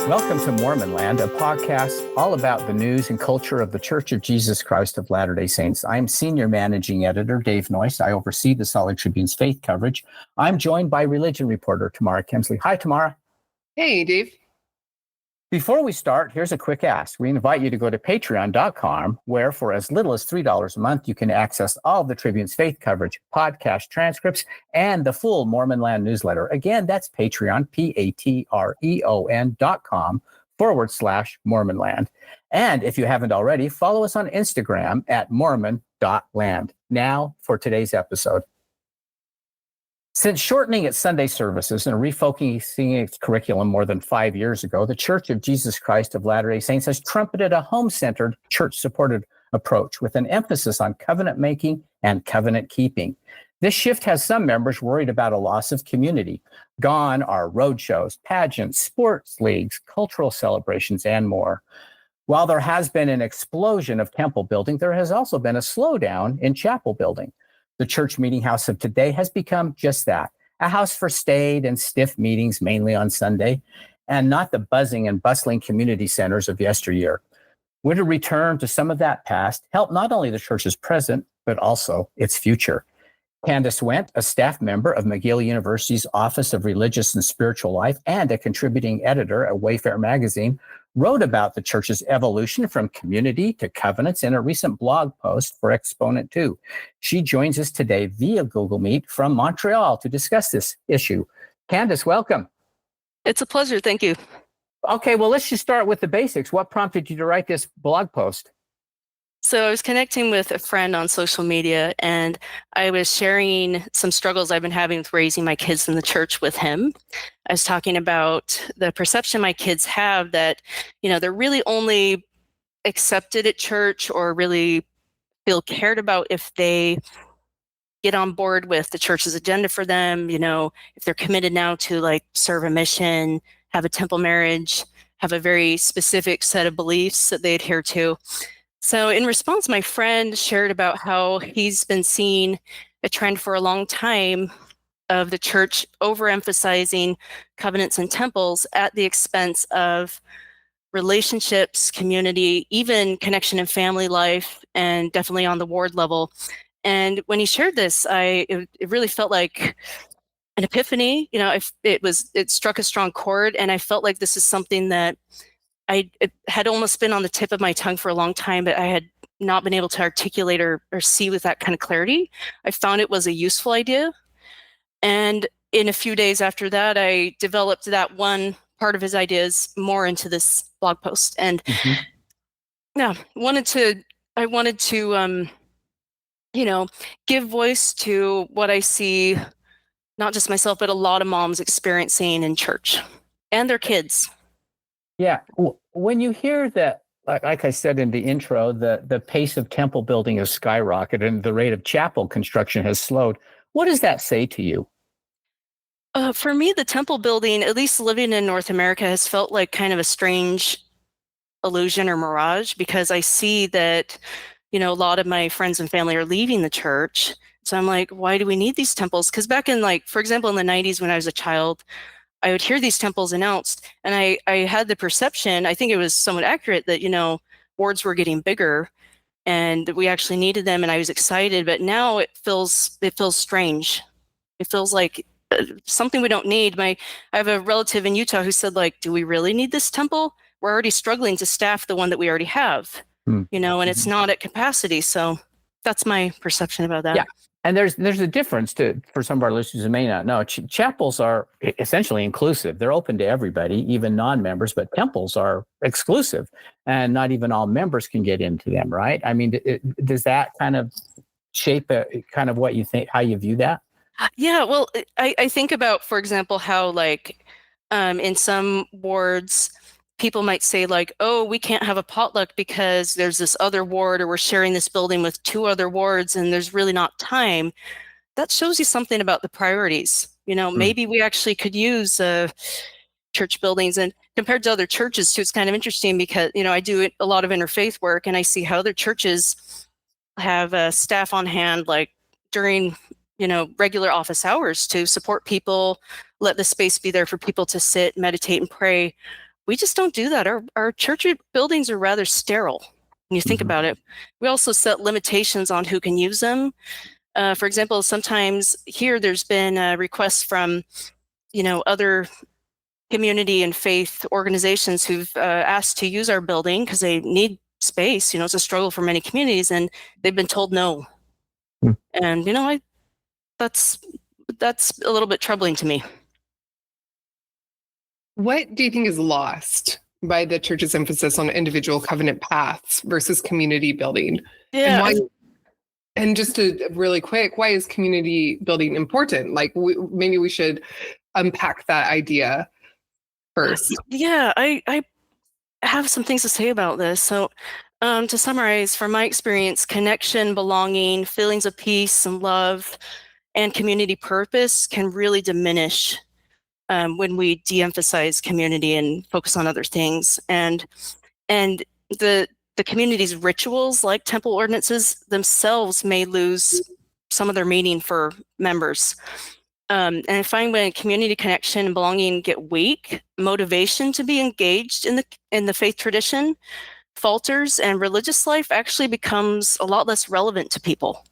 Welcome to Mormon Land, a podcast all about the news and culture of the Church of Jesus Christ of Latter-day Saints. I am Senior Managing Editor Dave Noyce. I oversee the Solid Tribune's faith coverage. I'm joined by religion reporter Tamara Kemsley. Hi, Tamara. Hey, Dave. Before we start, here's a quick ask. We invite you to go to patreon.com, where for as little as $3 a month, you can access all of the Tribune's faith coverage, podcast transcripts, and the full Mormon Land newsletter. Again, that's Patreon, patreon.com/Mormonland. And if you haven't already, follow us on Instagram at mormon.land. Now for today's episode. Since shortening its Sunday services and refocusing its curriculum more than 5 years ago, the Church of Jesus Christ of Latter-day Saints has trumpeted a home-centered, church-supported approach with an emphasis on covenant making and covenant keeping. This shift has some members worried about a loss of community. Gone are roadshows, pageants, sports leagues, cultural celebrations, and more. While there has been an explosion of temple building, there has also been a slowdown in chapel building. The church meetinghouse of today has become just that, a house for staid and stiff meetings, mainly on Sunday, and not the buzzing and bustling community centers of yesteryear. Would a return to some of that past help not only the church's present, but also its future? Candice Wendt, a staff member of McGill University's Office of Religious and Spiritual Life and a contributing editor at Wayfare magazine, wrote about the church's evolution from community to covenants in a recent blog post for Exponent II. She joins us today via Google Meet from Montreal to discuss this issue. Candice, welcome. It's a pleasure. Thank you. Okay, well, let's just start with the basics. What prompted you to write this blog post? So I was connecting with a friend on social media, and I was sharing some struggles I've been having with raising my kids in the church with him. I was talking about the perception my kids have that, they're really only accepted at church or really feel cared about if they get on board with the church's agenda for them, if they're committed now to serve a mission, have a temple marriage, have a very specific set of beliefs that they adhere to. So in response, my friend shared about how he's been seeing a trend for a long time of the church overemphasizing covenants and temples at the expense of relationships, community, even connection in family life, and definitely on the ward level. And when he shared this, it really felt like an epiphany. It struck a strong chord, and I felt like this is something that it had almost been on the tip of my tongue for a long time, but I had not been able to articulate or see with that kind of clarity. I found it was a useful idea. And in a few days after that, I developed that one part of his ideas more into this blog post. And I wanted to give voice to what I see, not just myself, but a lot of moms experiencing in church and their kids. Yeah. When you hear that, like I said in the intro, the pace of temple building has skyrocketed and the rate of chapel construction has slowed, what does that say to you? For me, the temple building, at least living in North America, has felt like kind of a strange illusion or mirage, because I see that, a lot of my friends and family are leaving the church. So I'm like, why do we need these temples? Because back in for example, in the 90s when I was a child, I would hear these temples announced, and I had the perception, I think it was somewhat accurate, that, wards were getting bigger and we actually needed them, and I was excited. But now it feels strange. It feels like something we don't need. I have a relative in Utah who said, do we really need this temple? We're already struggling to staff the one that we already have, and it's not at capacity. So that's my perception about that. Yeah. And there's a difference for some of our listeners who may not know. Chapels are essentially inclusive. They're open to everybody, even non-members, but temples are exclusive, and not even all members can get into them, right? I mean, does that kind of shape kind of what you think, how you view that? Yeah, well, I think about, for example, how in some wards, people might say oh, we can't have a potluck because there's this other ward, or we're sharing this building with 2 other wards and there's really not time. That shows you something about the priorities. Maybe we actually could use church buildings, and compared to other churches too, it's kind of interesting because, I do a lot of interfaith work, and I see how other churches have staff on hand, during, regular office hours to support people, let the space be there for people to sit, meditate, and pray we just don't do that. Our church buildings are rather sterile when you think about it. We also set limitations on who can use them. For example, sometimes here there's been requests from, other community and faith organizations who've asked to use our building because they need space. It's a struggle for many communities, and they've been told no. And that's a little bit troubling to me. What do you think is lost by the church's emphasis on individual covenant paths versus community building? Yeah. And just to really quick, why is community building important? Like, maybe we should unpack that idea first. Yeah, I have some things to say about this. So, to summarize, from my experience, connection, belonging, feelings of peace and love, and community purpose can really diminish when we de-emphasize community and focus on other things. And the community's rituals, like temple ordinances themselves, may lose some of their meaning for members. And I find when community connection and belonging get weak, motivation to be engaged in the faith tradition falters, and religious life actually becomes a lot less relevant to people.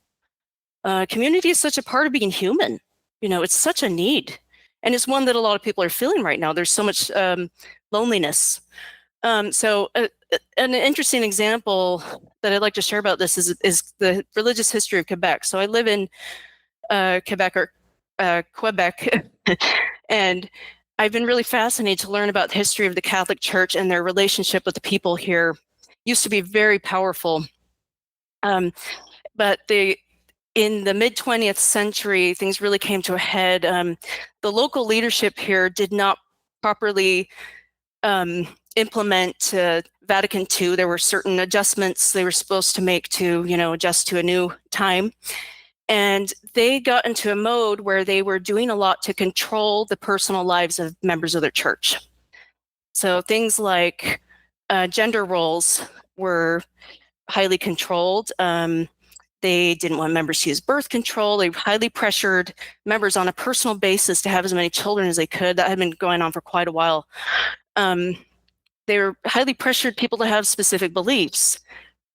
Community is such a part of being human. It's such a need. And it's one that a lot of people are feeling right now. There's so much loneliness. So an interesting example that I'd like to share about this is the religious history of Quebec. So I live in Quebec, and I've been really fascinated to learn about the history of the Catholic Church and their relationship with the people here. Used to be very powerful. But in the mid-20th century, things really came to a head. The local leadership here did not properly implement Vatican II. There were certain adjustments they were supposed to make to, adjust to a new time. And they got into a mode where they were doing a lot to control the personal lives of members of their church. So things like gender roles were highly controlled. They didn't want members to use birth control. They highly pressured members on a personal basis to have as many children as they could. That had been going on for quite a while. They were highly pressured people to have specific beliefs.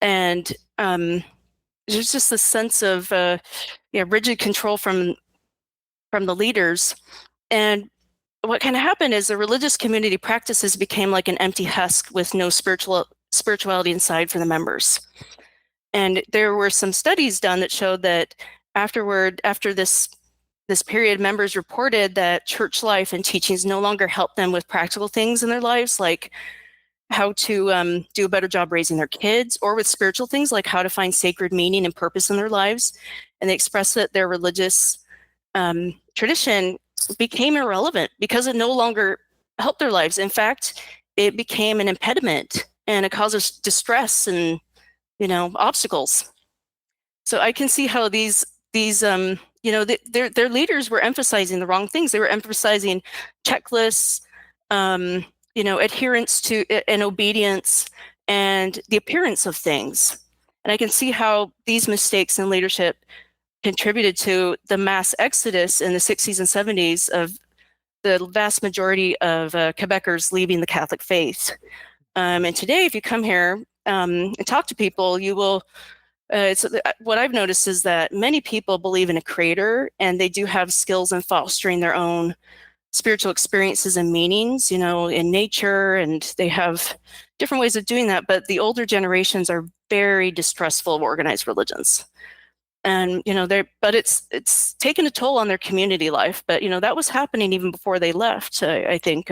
And there's just this sense of rigid control from the leaders. And what kind of happened is the religious community practices became like an empty husk with no spirituality inside for the members. And there were some studies done that showed that after this period, members reported that church life and teachings no longer helped them with practical things in their lives, like how to do a better job raising their kids, or with spiritual things like how to find sacred meaning and purpose in their lives. And they expressed that their religious tradition became irrelevant because it no longer helped their lives. In fact, it became an impediment and a cause of distress and obstacles. So I can see how these their leaders were emphasizing the wrong things. They were emphasizing checklists, adherence to and obedience, and the appearance of things. And I can see how these mistakes in leadership contributed to the mass exodus in the 60s and 70s of the vast majority of Quebecers leaving the Catholic faith. And today, if you come here and talk to people, you will. What I've noticed is that many people believe in a creator, and they do have skills in fostering their own spiritual experiences and meanings, in nature, and they have different ways of doing that. But the older generations are very distrustful of organized religions, and but it's taken a toll on their community life. But that was happening even before they left. I think.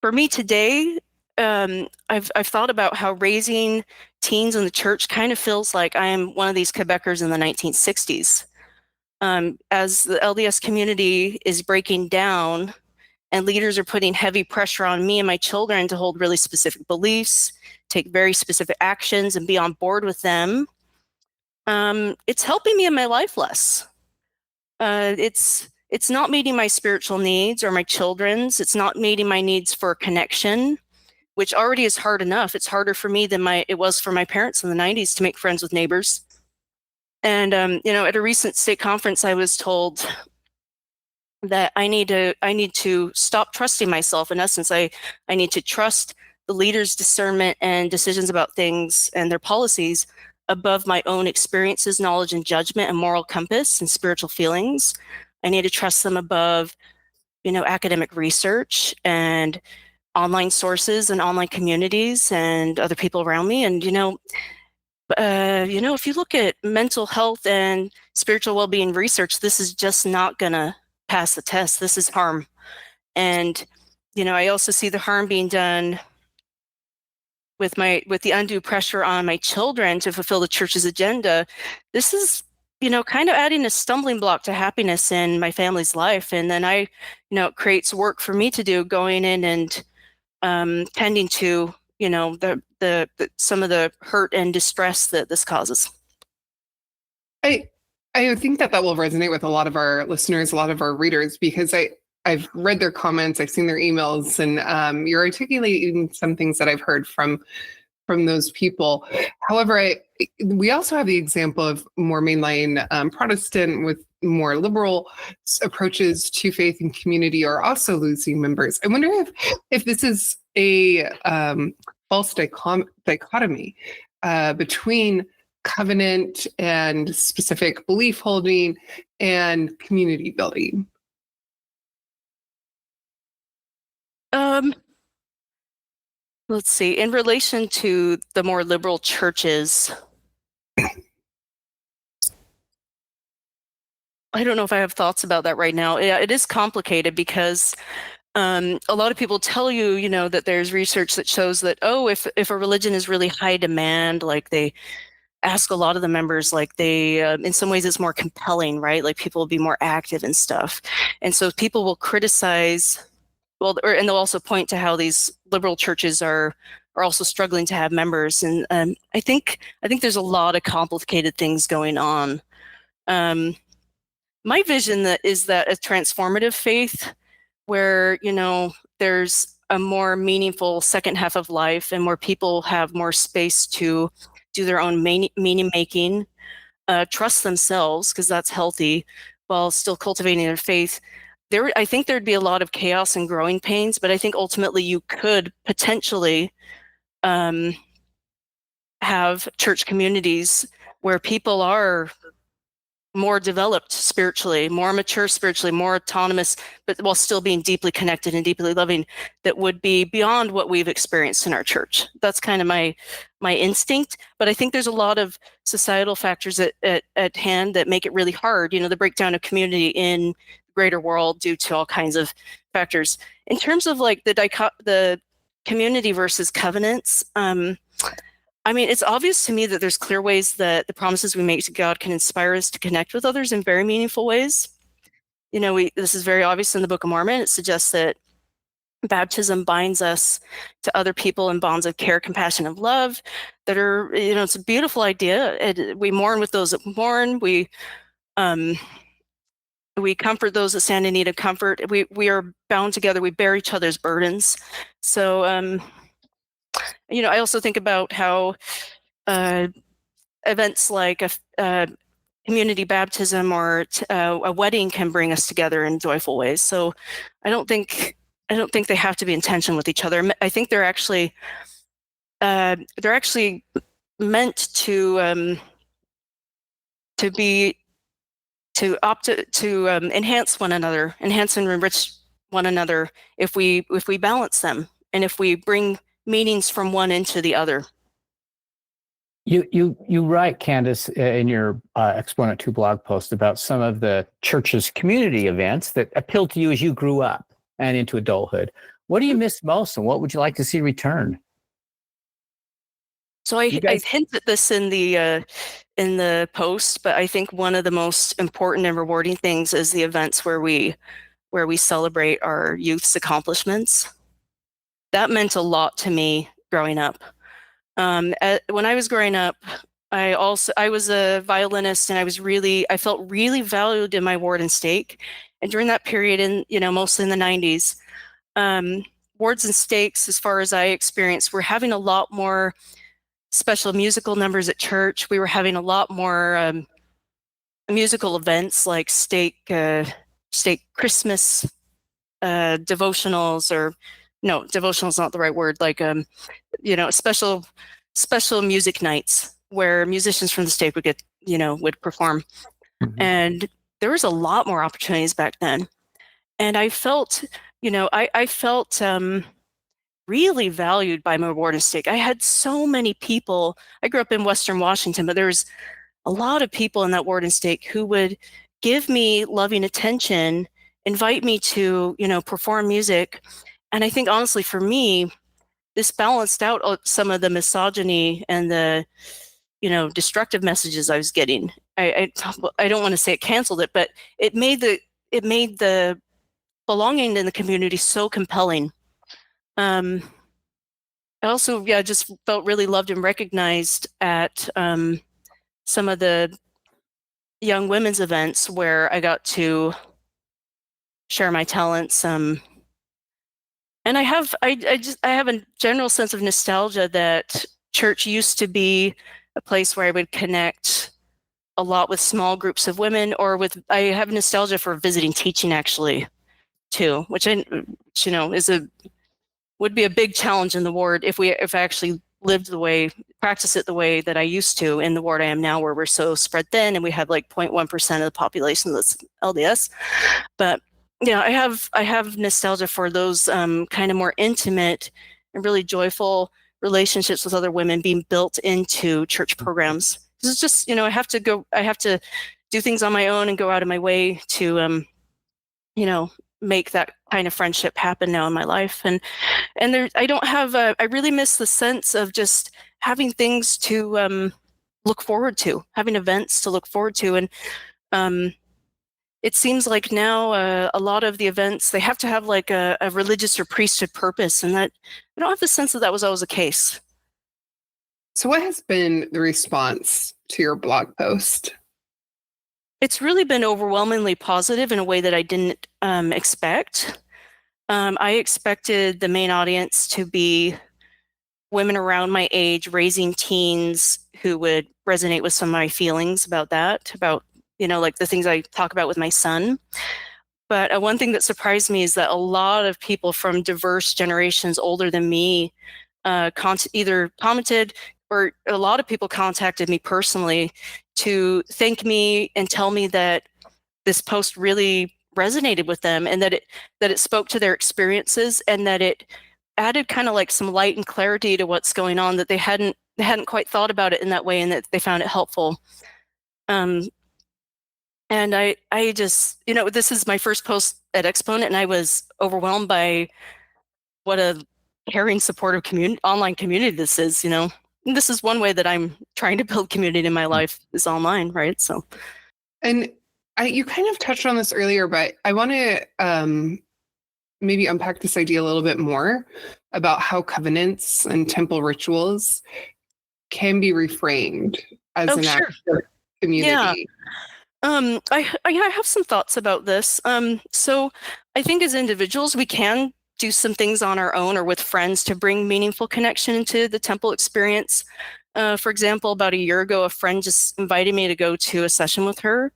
For me today, I've thought about how raising teens in the church kind of feels like I am one of these Quebecers in the 1960s. As the LDS community is breaking down and leaders are putting heavy pressure on me and my children to hold really specific beliefs, take very specific actions, and be on board with them, it's helping me in my life less. It's not meeting my spiritual needs or my children's. It's not meeting my needs for connection, which already is hard enough. It's harder for me than it was for my parents in the 90s to make friends with neighbors. And, at a recent state conference, I was told that I need to stop trusting myself. In essence, I need to trust the leader's discernment and decisions about things and their policies above my own experiences, knowledge, and judgment and moral compass and spiritual feelings. I need to trust them above, academic research and online sources and online communities and other people around me. And, if you look at mental health and spiritual well-being research, this is just not going to pass the test. This is harm. And, I also see the harm being done with the undue pressure on my children to fulfill the church's agenda. This is, kind of adding a stumbling block to happiness in my family's life. And then it creates work for me to do going in and tending to, the some of the hurt and distress that this causes. I think that will resonate with a lot of our listeners, a lot of our readers, because I've read their comments, I've seen their emails, and you're articulating some things that I've heard from those people. However, we also have the example of more mainline Protestant with more liberal approaches to faith and community are also losing members. I wonder if this is a false dichotomy between covenant and specific belief holding and community building. Let's see. In relation to the more liberal churches, I don't know if I have thoughts about that right now. It is complicated because a lot of people tell you, that there's research that shows that, if a religion is really high demand, like they ask a lot of the members, like they, in some ways it's more compelling, right? Like people will be more active and stuff. And so people will criticize, and they'll also point to how these liberal churches are also struggling to have members. And I think there's a lot of complicated things going on. My vision is that a transformative faith where, there's a more meaningful second half of life and where people have more space to do their own meaning making, trust themselves, because that's healthy, while still cultivating their faith. I think there'd be a lot of chaos and growing pains, but I think ultimately you could potentially have church communities where people are more developed spiritually, more mature spiritually, more autonomous, but while still being deeply connected and deeply loving, that would be beyond what we've experienced in our church. That's kind of my instinct, but I think there's a lot of societal factors at hand that make it really hard, the breakdown of community in the greater world due to all kinds of factors. In terms of like the community versus covenants, it's obvious to me that there's clear ways that the promises we make to God can inspire us to connect with others in very meaningful ways. This is very obvious in the Book of Mormon. It suggests that baptism binds us to other people in bonds of care, compassion, and love that are, it's a beautiful idea. We mourn with those that mourn. We comfort those that stand in need of comfort. We are bound together. We bear each other's burdens. So, I also think about how events like a community baptism or a wedding can bring us together in joyful ways. So I don't think they have to be in tension with each other. I think they're actually meant to enhance one another, enhance and enrich one another if we balance them and if we bring meanings from one into the other. You write, Candice, in your Exponent II blog post about some of the church's community events that appealed to you as you grew up and into adulthood. What do you miss most, and what would you like to see return? So I hint at this in the post, but I think one of the most important and rewarding things is the events where we celebrate our youth's accomplishments. That meant a lot to me growing up. When I was growing up, I was a violinist, and I felt really valued in my ward and stake. And during that period, mostly in the 90s, wards and stakes, as far as I experienced, were having a lot more special musical numbers at church. We were having a lot more musical events like stake stake Christmas devotionals, or no, devotional is not the right word, like special music nights where musicians from the stake would get, would perform. Mm-hmm. And there was a lot more opportunities back then. And I felt, I felt really valued by my ward and stake. I had so many people. I grew up in Western Washington, but there's a lot of people in that ward and stake who would give me loving attention, invite me to, perform music. And I think honestly for me, this balanced out some of the misogyny and the, destructive messages I was getting. I don't want to say it canceled it, but it made the belonging in the community so compelling. I also, just felt really loved and recognized at some of the young women's events where I got to share my talents. And I have a general sense of nostalgia that church used to be a place where I would connect a lot with small groups of women, or I have nostalgia for visiting teaching actually too, which would be a big challenge in the ward if I actually practice it the way that I used to in the ward I am now, where we're so spread thin and we have like 0.1% of the population that's LDS. But I have nostalgia for those kind of more intimate and really joyful relationships with other women being built into church programs. It's just, I have to do things on my own and go out of my way to, make that kind of friendship happen now in my life. And I really miss the sense of just having things to look forward to, having events to look forward to. And it seems like now a lot of the events, they have to have like a religious or priesthood purpose, and that I don't have the sense that was always the case. So what has been the response to your blog post? It's really been overwhelmingly positive in a way that I didn't expect. I expected the main audience to be women around my age, raising teens who would resonate with some of my feelings about that, about, like the things I talk about with my son. But one thing that surprised me is that a lot of people from diverse generations older than me either commented, or a lot of people contacted me personally to thank me and tell me that this post really resonated with them, and that it spoke to their experiences, and that it added kind of like some light and clarity to what's going on, that they hadn't quite thought about it in that way, and that they found it helpful. And I just, this is my first post at Exponent, and I was overwhelmed by what a caring, supportive online community this is. And this is one way that I'm trying to build community in my life, is online, right? So, and you kind of touched on this earlier, but I want to maybe unpack this idea a little bit more about how covenants and temple rituals can be reframed as an active community. Yeah. I have some thoughts about this. So I think as individuals, we can do some things on our own or with friends to bring meaningful connection into the temple experience. For example, about a year ago, a friend just invited me to go to a session with her,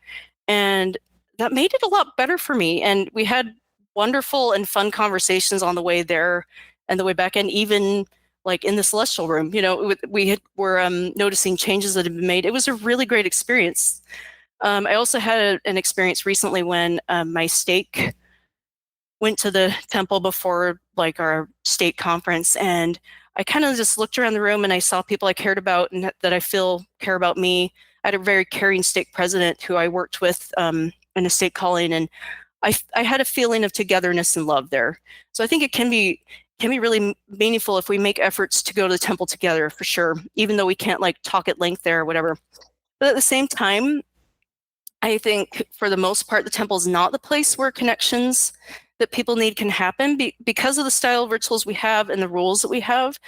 and that made it a lot better for me. And we had wonderful and fun conversations on the way there and the way back, and even like in the celestial room, we were noticing changes that had been made. It was a really great experience. I also had an experience recently when my stake went to the temple before like our state conference, and I kind of just looked around the room and I saw people I cared about and that I feel care about me. I had a very caring stake president who I worked with in a stake calling, and I had a feeling of togetherness and love there. So I think it can be really meaningful if we make efforts to go to the temple together, for sure, even though we can't like talk at length there or whatever. But at the same time, I think for the most part, the temple is not the place where connections that people need can happen because of the style of rituals we have and the rules that we have.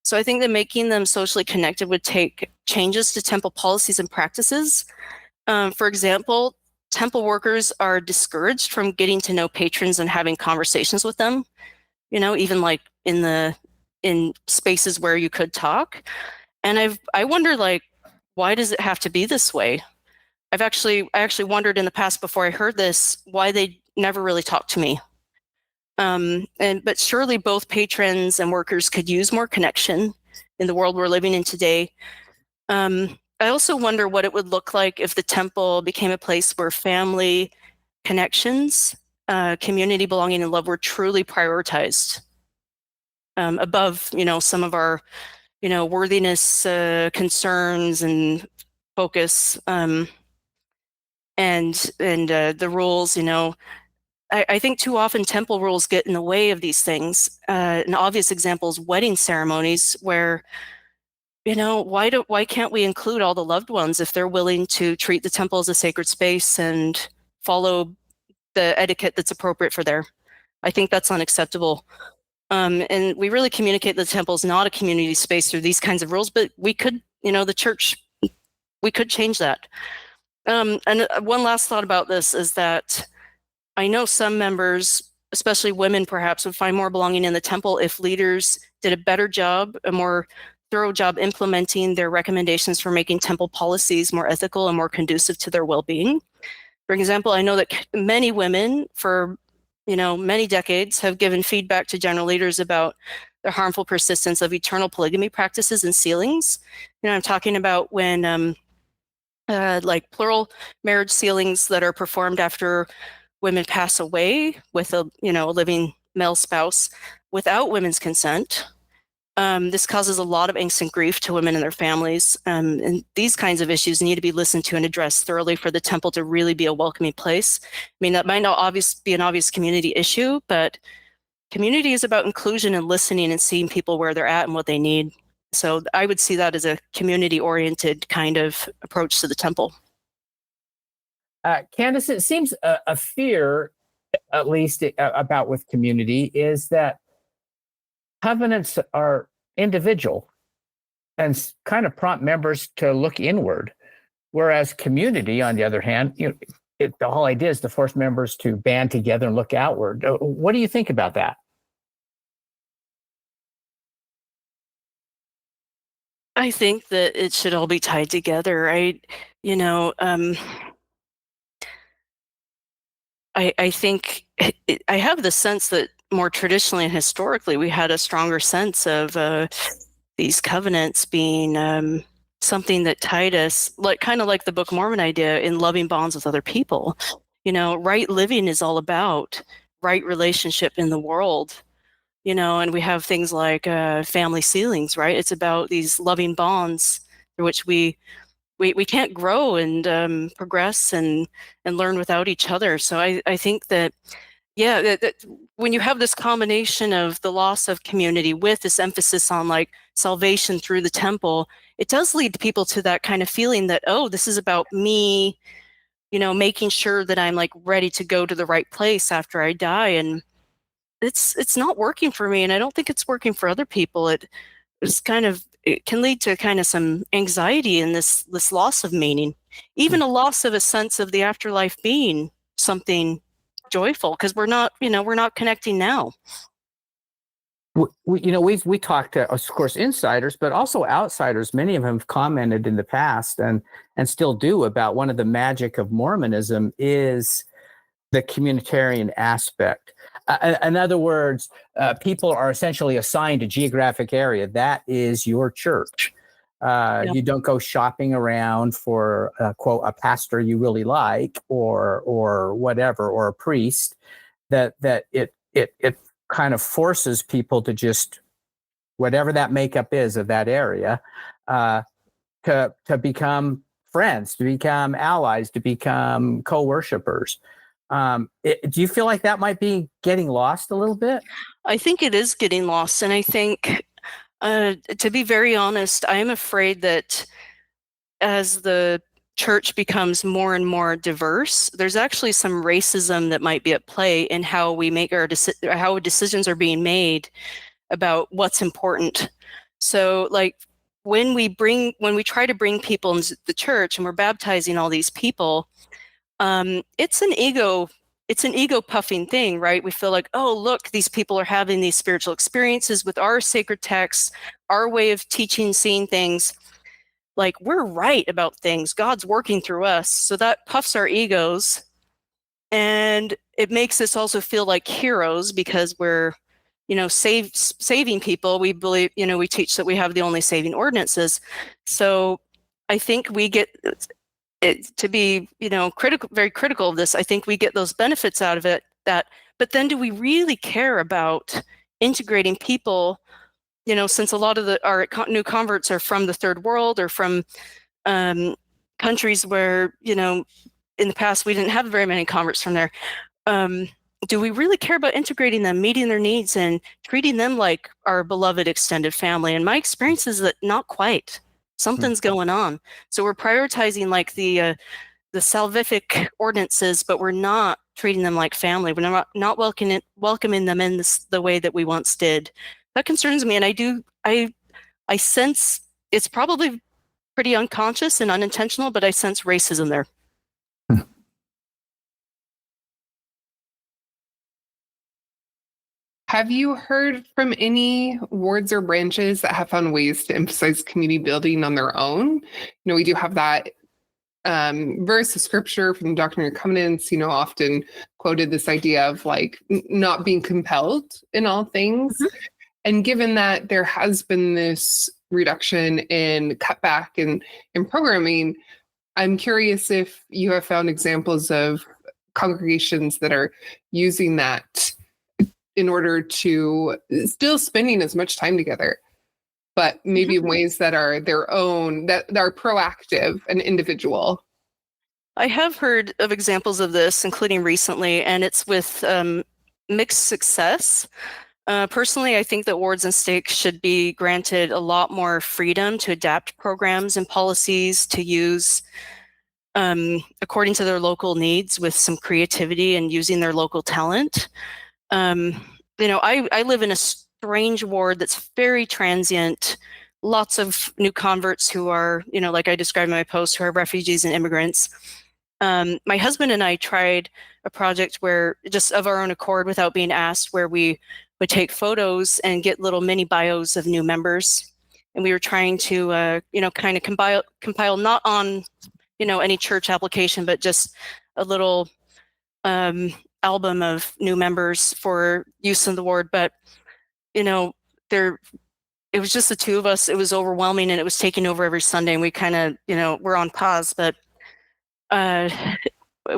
So I think that making them socially connected would take changes to temple policies and practices. For example, temple workers are discouraged from getting to know patrons and having conversations with them, even like in spaces where you could talk. And I wonder, like, why does it have to be this way? I actually wondered in the past, before I heard this, why they never really talked to me. But surely both patrons and workers could use more connection in the world we're living in today. I also wonder what it would look like if the temple became a place where family connections, community belonging and love were truly prioritized above, some of our, worthiness concerns and focus, and the rules. I think too often temple rules get in the way of these things. An obvious example is wedding ceremonies, where why can't we include all the loved ones if they're willing to treat the temple as a sacred space and follow the etiquette that's appropriate for there? I think that's unacceptable. And we really communicate the temple is not a community space through these kinds of rules, but we could, the church, we could change that. And one last thought about this is that I know some members, especially women perhaps, would find more belonging in the temple if leaders did a better job, a more thorough job implementing their recommendations for making temple policies more ethical and more conducive to their well-being. For example, I know that many women for many decades have given feedback to general leaders about the harmful persistence of eternal polygamy practices and sealings. I'm talking about when like plural marriage sealings that are performed after women pass away with a living male spouse without women's consent. This causes a lot of angst and grief to women and their families. And these kinds of issues need to be listened to and addressed thoroughly for the temple to really be a welcoming place. I mean, that might not be an obvious community issue, but community is about inclusion and listening and seeing people where they're at and what they need. So I would see that as a community-oriented kind of approach to the temple. Candice, it seems a fear, at least about with community, is that covenants are individual and kind of prompt members to look inward, whereas community, on the other hand, the whole idea is to force members to band together and look outward. What do you think about that? I think that it should all be tied together. I think I have the sense that more traditionally and historically, we had a stronger sense of these covenants being something that tied us, kind of like the Book of Mormon idea, in loving bonds with other people. Right living is all about right relationship in the world. And we have things like family sealings, right? It's about these loving bonds through which we can't grow and progress and learn without each other. So I think that, that when you have this combination of the loss of community with this emphasis on like salvation through the temple, it does lead people to that kind of feeling that, oh, this is about me, making sure that I'm like ready to go to the right place after I die. And it's not working for me, and I don't think it's working for other people. It can lead to kind of some anxiety in this loss of meaning, even a loss of a sense of the afterlife being something joyful, because we're not connecting now. We talked to, of course, insiders, but also outsiders. Many of them have commented in the past and still do about one of the magic of Mormonism is the communitarian aspect. In other words, people are essentially assigned a geographic area. That is your church. You don't go shopping around for, quote, a pastor you really like or whatever, or a priest. That it kind of forces people to just, whatever that makeup is of that area, to become friends, to become allies, to become co-worshipers. Do you feel like that might be getting lost a little bit? I think it is getting lost. And I think, to be very honest, I'm afraid that as the church becomes more and more diverse, there's actually some racism that might be at play in how we make how decisions are being made about what's important. So like when we try to bring people into the church and we're baptizing all these people, it's an ego puffing thing, right? We feel like, oh, look, these people are having these spiritual experiences with our sacred texts, our way of teaching, seeing things. Like, we're right about things. God's working through us. So that puffs our egos. And it makes us also feel like heroes because we're, saving people. We believe, we teach that we have the only saving ordinances. So I think we get it to be, critical, very critical of this. I think we get those benefits out of it. But then do we really care about integrating people? Since a lot of our new converts are from the third world or from countries where, in the past we didn't have very many converts from there. Do we really care about integrating them, meeting their needs, and treating them like our beloved extended family? And my experience is that not quite. Something's going on. So we're prioritizing like the salvific ordinances, but we're not treating them like family. We're not welcoming them in the way that we once did. That concerns me, and I sense it's probably pretty unconscious and unintentional, but I sense racism there. Have you heard from any wards or branches that have found ways to emphasize community building on their own? We do have that verse of scripture from the Doctrine and Covenants, often quoted this idea of like not being compelled in all things. Mm-hmm. And given that there has been this reduction in cutback in programming, I'm curious if you have found examples of congregations that are using that in order to still spending as much time together, but maybe in ways that are their own, that are proactive and individual. I have heard of examples of this, including recently, and it's with mixed success. Personally, I think that wards and stakes should be granted a lot more freedom to adapt programs and policies to use according to their local needs with some creativity and using their local talent. I live in a strange ward that's very transient, lots of new converts who are, like I described in my post, who are refugees and immigrants. My husband and I tried a project where, just of our own accord without being asked, where we would take photos and get little mini bios of new members. And we were trying to, kind of compile not on, any church application, but just a little album of new members for use in the ward. But, it was just the two of us. It was overwhelming, and it was taking over every Sunday, and we kind of, we're on pause, but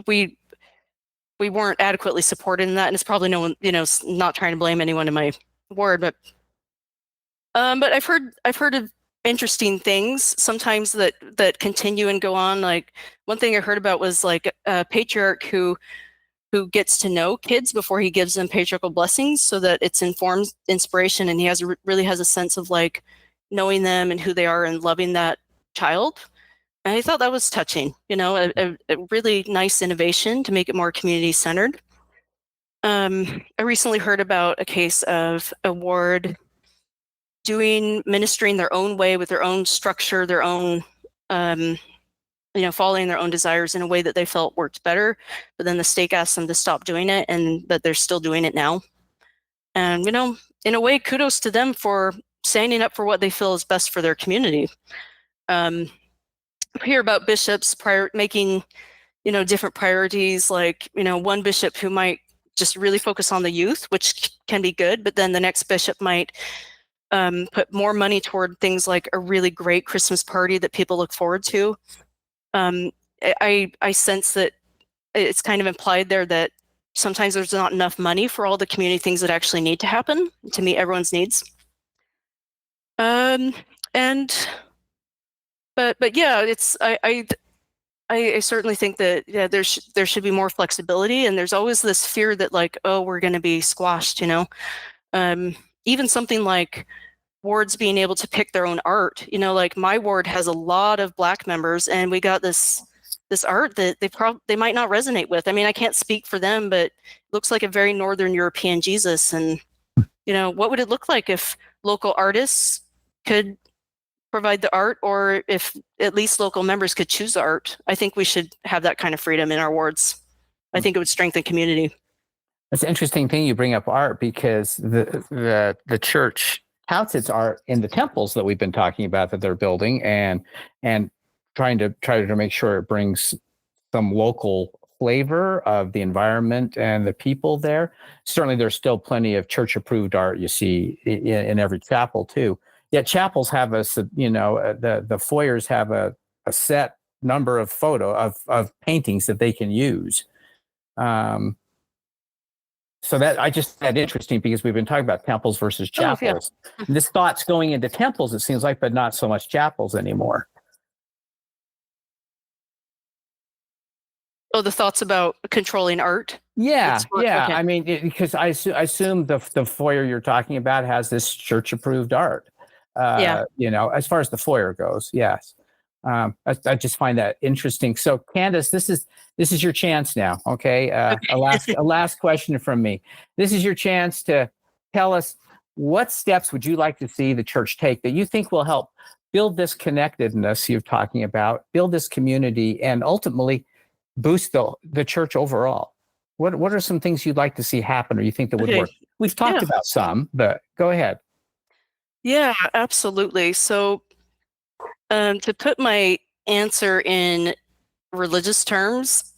we weren't adequately supported in that. And it's probably no one, not trying to blame anyone in my ward, but I've heard of interesting things sometimes that continue and go on. Like one thing I heard about was like a patriarch who gets to know kids before he gives them patriarchal blessings, so that it's informed inspiration, and he really has a sense of like knowing them and who they are and loving that child. And I thought that was touching, a really nice innovation to make it more community centered. I recently heard about a case of a ward ministering their own way with their own structure, their own, following their own desires in a way that they felt worked better. But then the stake asked them to stop doing it, and that they're still doing it now. And, in a way, kudos to them for standing up for what they feel is best for their community. I hear about bishops making, different priorities, like, one bishop who might just really focus on the youth, which can be good, but then the next bishop might put more money toward things like a really great Christmas party that people look forward to. I sense that it's kind of implied there that sometimes there's not enough money for all the community things that actually need to happen to meet everyone's needs. But yeah, it's I certainly think that there should be more flexibility, and there's always this fear that like, oh, we're going to be squashed, even something like wards being able to pick their own art. Like my ward has a lot of Black members, and we got this art that they might not resonate with. I mean, I can't speak for them, but it looks like a very Northern European Jesus. And what would it look like if local artists could provide the art, or if at least local members could choose the art? I think we should have that kind of freedom in our wards. I think it would strengthen community. It's an interesting thing you bring up art, because the church touts its art in the temples that we've been talking about that they're building, and trying to make sure it brings some local flavor of the environment and the people there. Certainly, there's still plenty of church-approved art you see in every chapel too. Yet chapels have the foyers have a set number of of paintings that they can use. So that I just find that interesting because we've been talking about temples versus chapels. Yeah. This thought's going into temples, it seems like, but not so much chapels anymore. Oh, the thoughts about controlling art? Yeah. Okay. I mean, because I assume the foyer you're talking about has this church-approved art. Yeah. As far as the foyer goes, yes. I just find that interesting. So, Candice, this is your chance now. Okay, a last question from me. This is your chance to tell us what steps would you like to see the church take that you think will help build this connectedness you're talking about, build this community, and ultimately boost the church overall. What are some things you'd like to see happen, or you think that would work? We've talked about some, but go ahead. Yeah, absolutely. So, to put my answer in religious terms,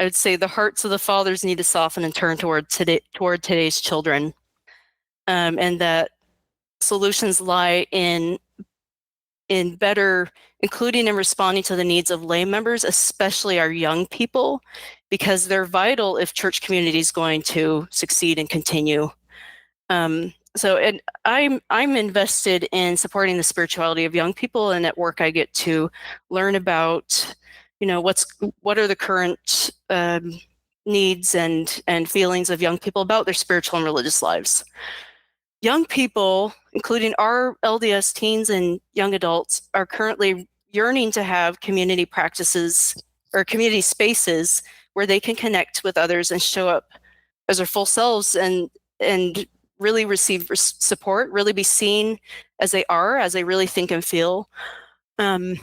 I would say the hearts of the fathers need to soften and turn toward today's children, and that solutions lie in better including and responding to the needs of lay members, especially our young people, because they're vital if church community is going to succeed and continue. And I'm invested in supporting the spirituality of young people, and at work I get to learn about, what are the current needs and feelings of young people about their spiritual and religious lives. Young people, including our LDS teens and young adults, are currently yearning to have community practices or community spaces where they can connect with others and show up as their full selves and really receive support, really be seen as they are, as they really think and feel. And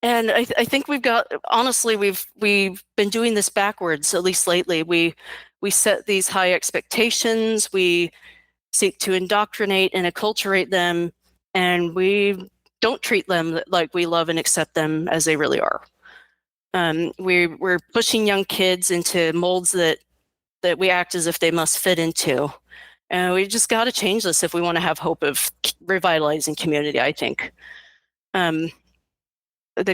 I think we've been doing this backwards, at least lately. We set these high expectations, we seek to indoctrinate and acculturate them, and we don't treat them like we love and accept them as they really are. We're pushing young kids into molds that we act as if they must fit into. And we just got to change this if we want to have hope of revitalizing community, I think. The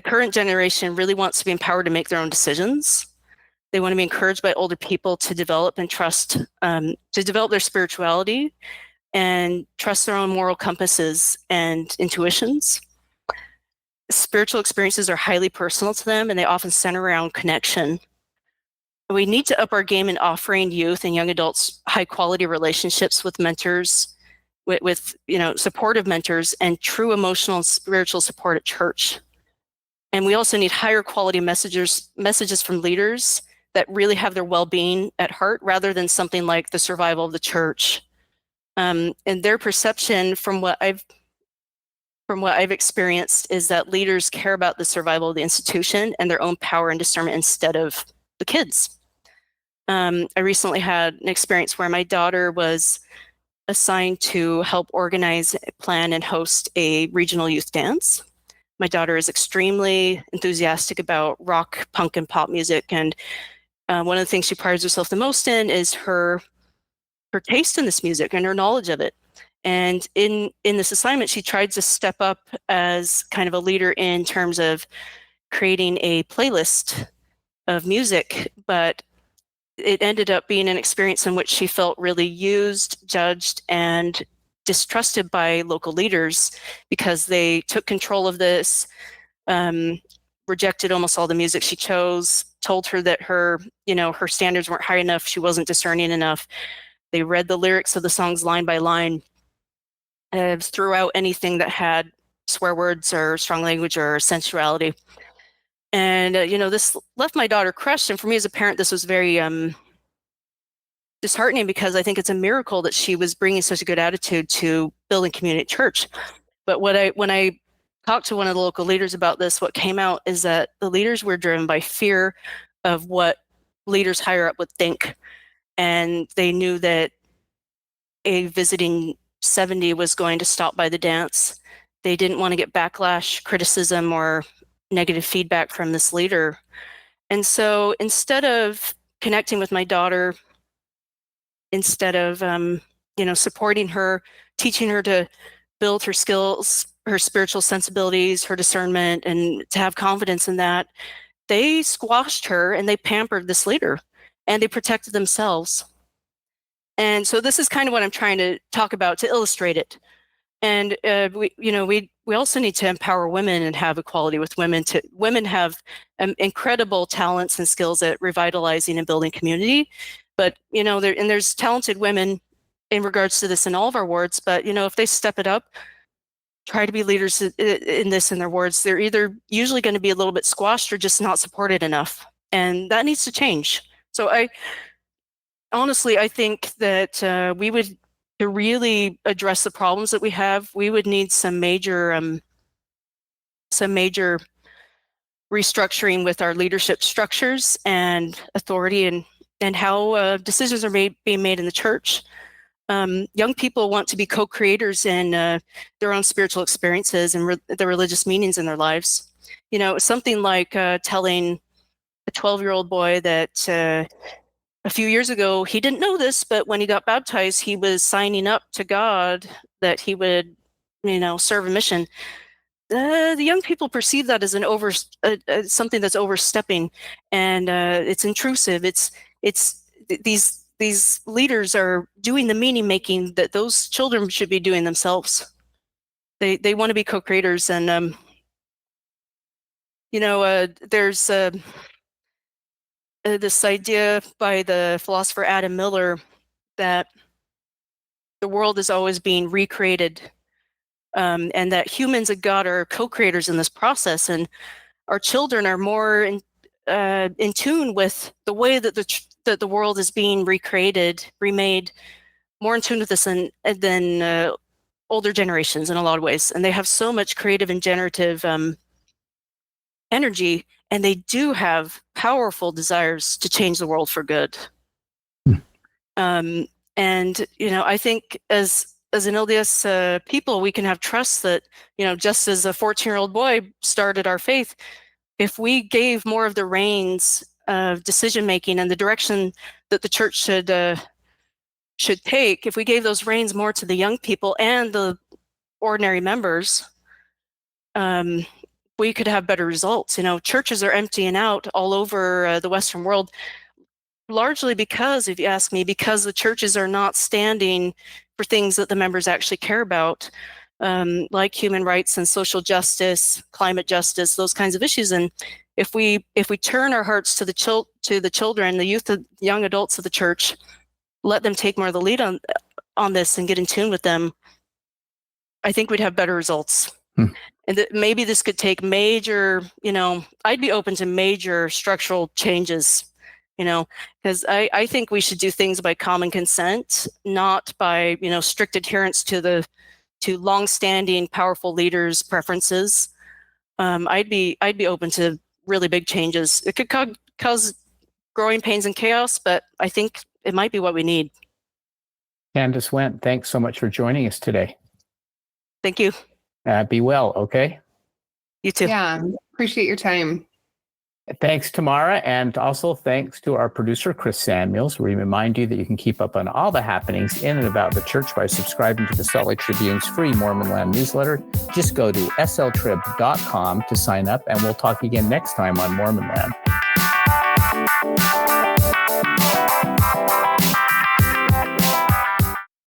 current generation really wants to be empowered to make their own decisions. They want to be encouraged by older people to develop and trust, to develop their spirituality and trust their own moral compasses and intuitions. Spiritual experiences are highly personal to them, and they often center around connection. We need to up our game in offering youth and young adults high quality relationships with mentors, with supportive mentors and true emotional and spiritual support at church. And we also need higher quality messages from leaders that really have their well-being at heart, rather than something like the survival of the church. And their perception, from what I've experienced, is that leaders care about the survival of the institution and their own power and discernment instead of the kids. I recently had an experience where my daughter was assigned to help organize, plan, and host a regional youth dance. My daughter is extremely enthusiastic about rock, punk, and pop music, and one of the things she prides herself the most in is her taste in this music and her knowledge of it. And in this assignment, she tried to step up as kind of a leader in terms of creating a playlist of music, but it ended up being an experience in which she felt really used, judged, and distrusted by local leaders because they took control of this, rejected almost all the music she chose, told her that her standards weren't high enough, she wasn't discerning enough. They read the lyrics of the songs line by line, threw out anything that had swear words or strong language or sensuality. And, this left my daughter crushed. And for me as a parent, this was very disheartening, because I think it's a miracle that she was bringing such a good attitude to building community at church. But when I talked to one of the local leaders about this, what came out is that the leaders were driven by fear of what leaders higher up would think. And they knew that a visiting 70 was going to stop by the dance. They didn't want to get backlash, criticism, or negative feedback from this leader. And so instead of connecting with my daughter, instead of supporting her, teaching her to build her skills, her spiritual sensibilities, her discernment, and to have confidence in that, they squashed her and they pampered this leader and they protected themselves. And so this is kind of what I'm trying to talk about to illustrate it. And we also need to empower women and have equality with women. Women have incredible talents and skills at revitalizing and building community. But there's talented women in regards to this in all of our wards. But if they step it up, try to be leaders in this in their wards, they're either usually going to be a little bit squashed or just not supported enough, and that needs to change. So I think that we would, to really address the problems that we have, we would need some major restructuring with our leadership structures and authority and how decisions are being made in the church. Young people want to be co-creators in their own spiritual experiences and the religious meanings in their lives. Something like telling a 12-year-old boy that a few years ago, he didn't know this, but when he got baptized, he was signing up to God that he would, serve a mission. The young people perceive that as something that's overstepping, and it's intrusive. These leaders are doing the meaning making that those children should be doing themselves. They want to be co-creators, and there's this idea by the philosopher Adam Miller that the world is always being recreated, and that humans and God are co-creators in this process, and our children are more in tune with the way that the world is being recreated, remade, more in tune with this than older generations in a lot of ways. And they have so much creative and generative energy, and they do have powerful desires to change the world for good. And I think as an LDS people, we can have trust that, just as a 14-year-old boy started our faith, if we gave more of the reins of decision making and the direction that the church should take, if we gave those reins more to the young people and the ordinary members, we could have better results. Churches are emptying out all over the Western world, largely because, if you ask me, because the churches are not standing for things that the members actually care about, like human rights and social justice, climate justice, those kinds of issues. And if we turn our hearts to the children, the youth, the young adults of the church, let them take more of the lead on this and get in tune with them, I think we'd have better results. And maybe this could take major, I'd be open to major structural changes, because I think we should do things by common consent, not by, strict adherence to long-standing powerful leaders' preferences. I'd be open to really big changes. It could cause growing pains and chaos, but I think it might be what we need. Candice Wendt, thanks so much for joining us today. Thank you. Be well, okay? You too. Yeah, appreciate your time. Thanks, Tamara, and also thanks to our producer, Chris Samuels. We remind you that you can keep up on all the happenings in and about the church by subscribing to the Salt Lake Tribune's free Mormon Land newsletter. Just go to sltrib.com to sign up, and we'll talk again next time on Mormon Land.